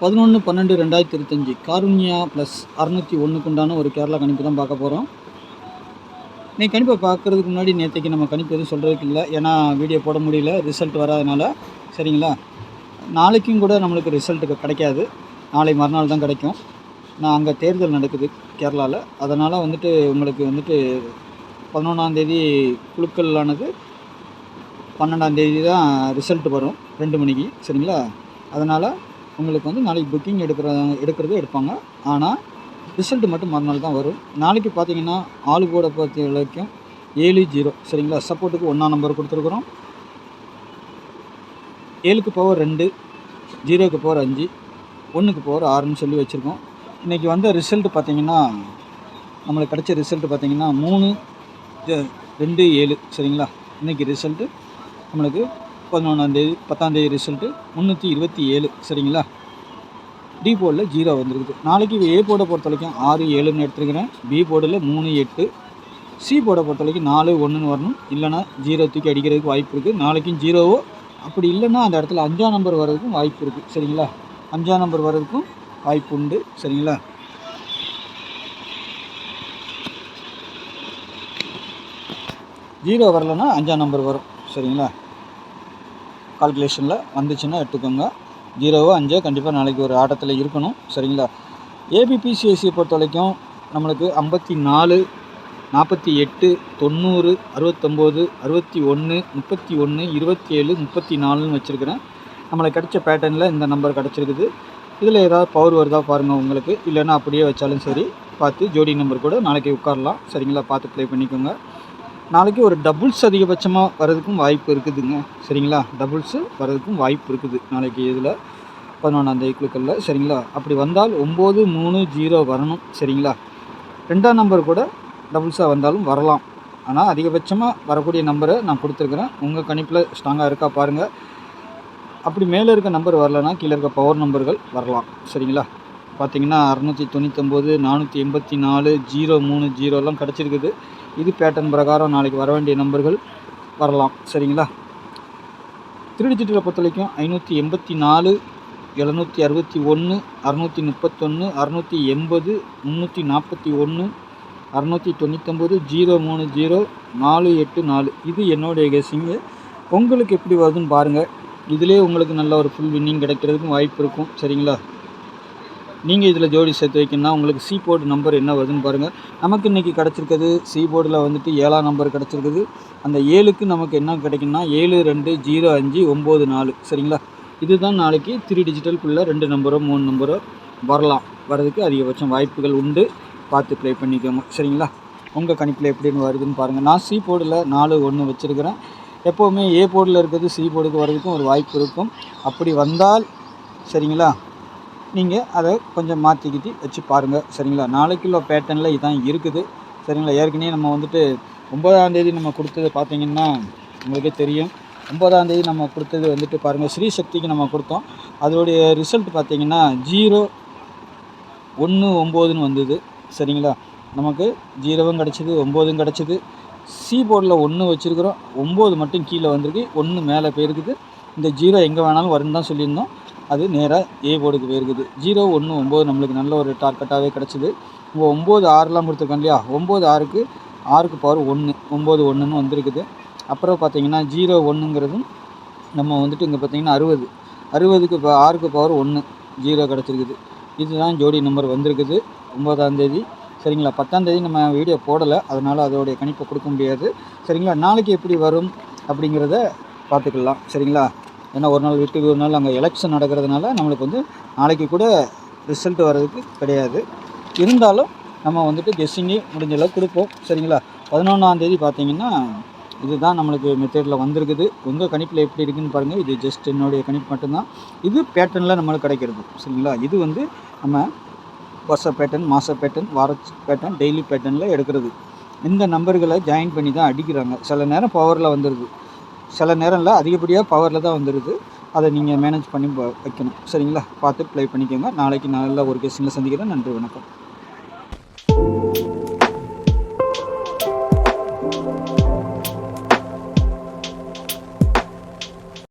11/12/2025 Karunya plus 601க்கு உண்டான ஒரு கேரளா கணிப்பு தான் பார்க்க போகிறோம். நீ கணிப்பை பார்க்குறதுக்கு முன்னாடி நேற்றைக்கு நம்ம கணிப்பு எதுவும் சொல்கிறதுக்கு இல்லை, ஏன்னா வீடியோ போட முடியல, ரிசல்ட் வராதனால. சரிங்களா, நாளைக்கும் கூட நம்மளுக்கு ரிசல்ட்டுக்கு கிடைக்காது, நாளை மறுநாள் தான் கிடைக்கும். நான் அங்கே தேர்தல் நடக்குது கேரளாவில், அதனால் வந்துட்டு உங்களுக்கு வந்துட்டு 11ஆந்தேதி குழுக்களானது 12ஆந்தேதி தான் ரிசல்ட் வரும் 2 மணிக்கு. சரிங்களா, அதனால் உங்களுக்கு வந்து நாளைக்கு புக்கிங் எடுக்கிறது எடுப்பாங்க, ஆனால் ரிசல்ட் மட்டும் மறுநாள் தான் வரும். நாளைக்கு பார்த்தீங்கன்னா ஆளு போட பொறுத்த வரைக்கும் 7-0. சரிங்களா, சப்போர்ட்டுக்கு 1ஆம் நம்பர் கொடுத்துருக்குறோம். 7க்கு பவர் 2, 0க்கு பவர் 5, 1க்கு பவர் 6ன்னு சொல்லி வச்சுருக்கோம். இன்றைக்கி வந்த ரிசல்ட்டு பார்த்தீங்கன்னா நம்மளுக்கு கிடைச்ச ரிசல்ட்டு பார்த்தீங்கன்னா 3-2-7. சரிங்களா, இன்றைக்கி ரிசல்ட்டு நம்மளுக்கு 11ஆந்தேதி 10ஆந்தேதி ரிசல்ட்டு 327. சரிங்களா, டி போர்டில் 0 வந்துருக்குது. நாளைக்கு ஏ போர்டை பொறுத்த வரைக்கும் 6-7ன்னு எடுத்துருக்கிறேன். பி போர்டில் 3-8. சி போர்டை பொறுத்த வரைக்கும் 4-1ன்னு வரணும், இல்லைனா 0 தூக்கி அடிக்கிறதுக்கு வாய்ப்பு இருக்குது. நாளைக்கும் 0வோ, அப்படி இல்லைன்னா அந்த இடத்துல 5ஆம் நம்பர் வர்றதுக்கும் வாய்ப்பு இருக்குது. சரிங்களா, 5ஆம் நம்பர் வர்றதுக்கும் வாய்ப்பு உண்டு. சரிங்களா, 0 வரலைன்னா 5ஆம் நம்பர் வரும். சரிங்களா, கால்குலேஷனில் வந்துச்சுன்னா எடுத்துக்கோங்க. 0வோ 5 கண்டிப்பாக நாளைக்கு ஒரு ஆட்டத்தில் இருக்கணும். சரிங்களா, ஏபிபிசிஎஸ்சியை பொறுத்த வரைக்கும் நம்மளுக்கு 54, 48, 90, 69, 61, 31, 27, 34ன்னு வச்சுருக்கிறேன். நம்மளுக்கு கிடைச்ச பேட்டர்னில் இந்த நம்பர் கிடச்சிருக்குது. இதில் ஏதாவது பவர் வருதா பாருங்கள் உங்களுக்கு, இல்லைன்னா அப்படியே வச்சாலும் சரி, பார்த்து ஜோடி நம்பர் கூட நாளைக்கு உட்காரலாம். சரிங்களா, பார்த்து ப்ளே பண்ணிக்கோங்க. நாளைக்கு ஒரு டபுள்ஸ் அதிகபட்சமாக வர்றதுக்கும் வாய்ப்பு இருக்குதுங்க. சரிங்களா, டபுள்ஸு வர்றதுக்கும் வாய்ப்பு இருக்குது நாளைக்கு இதில் 11ஆந்தேதி குழுக்களில். சரிங்களா, அப்படி வந்தால் 9-3-0 வரணும். சரிங்களா, 2ஆம் நம்பர் கூட டபுள்ஸாக வந்தாலும் வரலாம், ஆனால் அதிகபட்சமாக வரக்கூடிய நம்பரை நான் கொடுத்துருக்குறேன். உங்கள் கணிப்பில் ஸ்ட்ராங்காக இருக்கா பாருங்கள். அப்படி மேலே இருக்க நம்பர் வரலன்னா கீழே இருக்க பவர் நம்பர்கள் வரலாம். சரிங்களா, பார்த்திங்கன்னா 699, 484, 030 கிடச்சிருக்குது. இது பேட்டர்ன் பிரகாரம் நாளைக்கு வர வேண்டிய நம்பர்கள் வரலாம். சரிங்களா, 3 டிஜிட்டில் பொறுத்த வரைக்கும் 584, 761, 631, 680, 341, 699, 030, 484. இது என்னுடைய கெஸ்ஸிங்கு. உங்களுக்கு எப்படி வருதுன்னு பாருங்கள். இதிலே உங்களுக்கு நல்ல ஒரு ஃபுல் வின்னிங் கிடைக்கிறதுக்கும் வாய்ப்பு இருக்கும். சரிங்களா, நீங்கள் இதில் ஜோடி சேர்த்து வைக்கணும்னா உங்களுக்கு சி போர்டு நம்பர் என்ன வருதுன்னு பாருங்கள். நமக்கு இன்றைக்கி கிடச்சிருக்குது சி போர்டில் வந்துட்டு 7ஆம் நம்பர் கிடச்சிருக்குது. அந்த 7க்கு நமக்கு என்ன கிடைக்குன்னா 7-2-0-5-9-4. சரிங்களா, இதுதான் நாளைக்கு 3 டிஜிட்டலுக்குள்ளே 2 நம்பரோ 3 நம்பரோ வரதுக்கு அதிகபட்சம் வாய்ப்புகள் உண்டு. பார்த்து ப்ளே பண்ணிக்கோங்க. சரிங்களா, உங்கள் கணிப்பில் எப்படின்னு வருதுன்னு பாருங்கள். நான் சி போர்டில் 4-1 வச்சுருக்கிறேன். எப்போவுமே ஏ போர்டில் இருக்கிறது சி போர்டுக்கு வர்றதுக்கும் ஒரு வாய்ப்பு இருக்கும். அப்படி வந்தால் சரிங்களா, நீங்கள் அதை கொஞ்சம் மாற்றிக்கிட்டு வச்சு பாருங்கள். சரிங்களா, நாளைக்குள்ள பேட்டர்னில் இதான் இருக்குது. சரிங்களா, ஏற்கனவே நம்ம வந்துட்டு 9ஆந்தேதி நம்ம கொடுத்தது பார்த்திங்கன்னா உங்களுக்கே தெரியும். 9ஆந்தேதி நம்ம கொடுத்தது வந்துட்டு பாருங்கள், ஸ்ரீசக்திக்கு நம்ம கொடுத்தோம். அதோடைய ரிசல்ட் பார்த்திங்கன்னா 0-1-9ன்னு வந்தது. சரிங்களா, நமக்கு 0வும் கிடச்சிது, 9ம் கிடச்சிது. சி போர்டில் 1 வச்சுருக்கிறோம், 9 மட்டும் கீழே வந்திருக்கு, 1 மேலே போயிருக்குது. இந்த 0 எங்கே வேணாலும் வருன்னு தான் சொல்லியிருந்தோம், அது நேராக ஏ போர்டுக்கு போயிருக்குது. 0-1-9 நம்மளுக்கு நல்ல ஒரு டார்கெட்டாகவே கிடச்சிது. இப்போ 9-6லாம் கொடுத்துருக்கோம் இல்லையா, 9-6க்கு 6க்கு பவர் 1, 9-1ன்னு வந்திருக்குது. அப்புறம் பார்த்திங்கன்னா 0-1ங்கிறதும் நம்ம வந்துட்டு இங்கே பார்த்திங்கன்னா 60க்கு 6க்கு பவர் 1, 0 கிடச்சிருக்குது. இதுதான் ஜோடி நம்பர் வந்திருக்குது 9ஆந்தேதி. சரிங்களா, 10ஆந்தேதி நம்ம வீடியோ போடலை, அதனால் அதோடைய கணிப்பை கொடுக்க முடியாது. சரிங்களா, நாளைக்கு எப்படி வரும் அப்படிங்கிறத பார்த்துக்கலாம். சரிங்களா, ஏன்னா ஒரு நாள் விட்டு ஒரு நாள் அங்கே எலெக்ஷன் நடக்கிறதுனால நம்மளுக்கு வந்து நாளைக்கு கூட ரிசல்ட் வர்றதுக்கு கிடையாது. இருந்தாலும் நம்ம வந்துட்டு கெஸ்ஸிங்கே முடிஞ்ச அளவுக்கு கொடுப்போம். சரிங்களா, 11ஆந்தேதி பார்த்திங்கன்னா இதுதான் நம்மளுக்கு மெத்தடில் வந்திருக்குது. உங்கள் கணிப்பில் எப்படி இருக்குதுன்னு பாருங்கள். இது ஜஸ்ட் என்னுடைய கணிப்பு மட்டும்தான். இது பேட்டர்னில் நம்மளுக்கு கிடைக்கிறது. சரிங்களா, இது வந்து நம்ம வருஷ பேட்டர்ன், மாத பேட்டர்ன், வார பேட்டர்ன், டெய்லி பேட்டர்னில் எடுக்கிறது. இந்த நம்பர்களை ஜாயின் பண்ணி தான் அடிக்கிறாங்க. சில நேரம் பவரில் வந்துடுது, சில நேரம்ல அதிகப்படியாக பவரில் தான் வந்துடுது. அதை நீங்கள் மேனேஜ் பண்ணி வைக்கணும். சரிங்களா, பார்த்து ப்ளே பண்ணிக்கோங்க. நாளைக்கு நல்ல ஒரு கெஸ்ஸிங்கில் சந்திக்கிறேன். நன்றி, வணக்கம்.